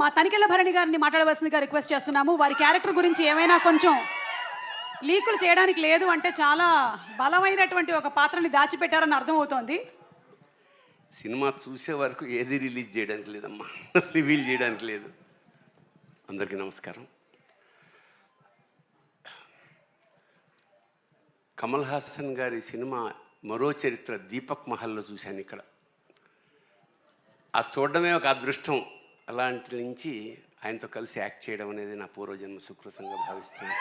మా తనికెళ్ళ భరణి గారిని మాట్లాడవలసిందిగా రిక్వెస్ట్ చేస్తున్నాము. వారి క్యారెక్టర్ గురించి ఏమైనా కొంచెం లీకులు చేయడానికి లేదు అంటే చాలా బలమైనటువంటి ఒక పాత్రని దాచిపెట్టారని అర్థమవుతోంది. సినిమా చూసే వరకు ఏది రిలీజ్ చేయడానికి లేదమ్మా, రివీల్ చేయడానికి లేదు. అందరికీ నమస్కారం. కమల్ హాసన్ గారి సినిమా మరో చరిత్ర దీపక్ మహల్లో చూశాను. ఇక్కడ ఆ చూడడమే ఒక అదృష్టం. అలాంటి నుంచి ఆయనతో కలిసి యాక్ట్ చేయడం అనేది నా పూర్వజన్మ సుకృతంగా భావిస్తున్నాను.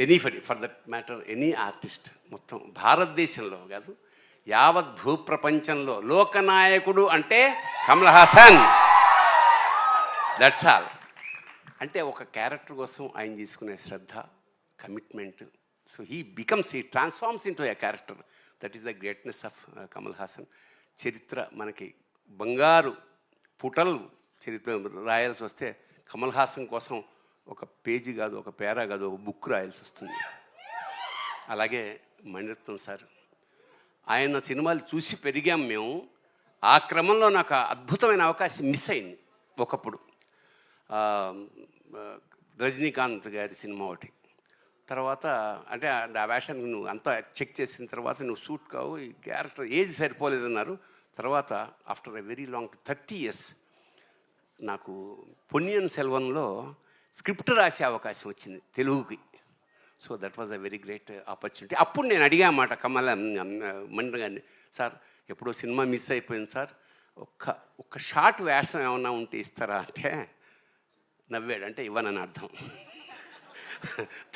Anybody for that matter, any artist మొత్తం భారతదేశంలో కాదు, యావత్ భూప్రపంచంలో లోకనాయకుడు అంటే కమల్ హాసన్. That's all. అంటే ఒక క్యారెక్టర్ కోసం ఆయన తీసుకునే శ్రద్ధ, commitment. So he transforms into a character. That is the greatness of Kamal Haasan. చరిత్ర మనకి బంగారు పుటలు చరిత్ర రాయాల్సి వస్తే కమల్ హాసన్ కోసం ఒక పేజీ కాదు, ఒక పేరా కాదు, ఒక బుక్ రాయాల్సి వస్తుంది. అలాగే మణిరత్నం సార్, ఆయన సినిమాలు చూసి పెరిగాం మేము. ఆ క్రమంలో నాకు అద్భుతమైన అవకాశం మిస్ అయింది ఒకప్పుడు. రజనీకాంత్ గారి సినిమా ఒకటి. తర్వాత అంటే ఆ వేషానికి నువ్వు అంతా చెక్ చేసిన తర్వాత నువ్వు సూట్ కావు, ఈ క్యారెక్టర్ ఏజ్ సరిపోలేదన్నారు. తర్వాత after a very long 30 years నాకు పొన్నియిన్ సెల్వన్లో స్క్రిప్ట్ రాసే అవకాశం వచ్చింది తెలుగుకి. So that was a very great opportunity. అప్పుడు నేను అడిగా మాట మణి గారిని, సార్ ఎప్పుడో సినిమా మిస్ అయిపోయింది సార్, ఒక్క షార్ట్ వేషం ఏమన్నా ఉంటే ఇస్తారా అంటే నవ్వాడు. అంటే ఇవ్వనని అర్థం.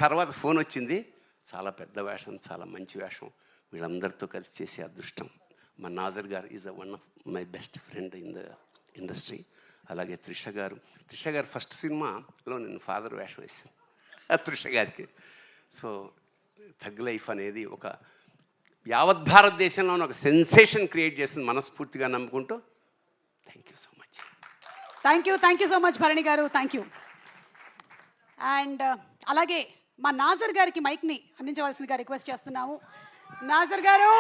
తర్వాత ఫోన్ వచ్చింది, చాలా పెద్ద వేషం, చాలా మంచి వేషం, వీళ్ళందరితో కలిసి చేసే అదృష్టం. మా నాజర్ గారు is one of my best friend in the industry. అలాగే త్రిష గారు ఫస్ట్ సినిమాలో నేను ఫాదర్ వేషం వేశాను త్రిష గారికి. సో థగ్ లైఫ్ అనేది ఒక యావత్ భారతదేశంలోనే ఒక సెన్సేషన్ క్రియేట్ చేస్తుంది మనస్ఫూర్తిగా నమ్ముకుంటూ. Thank you so much. Thank you so much Bharani garu, thank you. And అలాగే మా నాజర్ గారికి మైక్ని అందించవలసిందిగా రిక్వెస్ట్ చేస్తున్నాము. నాజర్ గారు.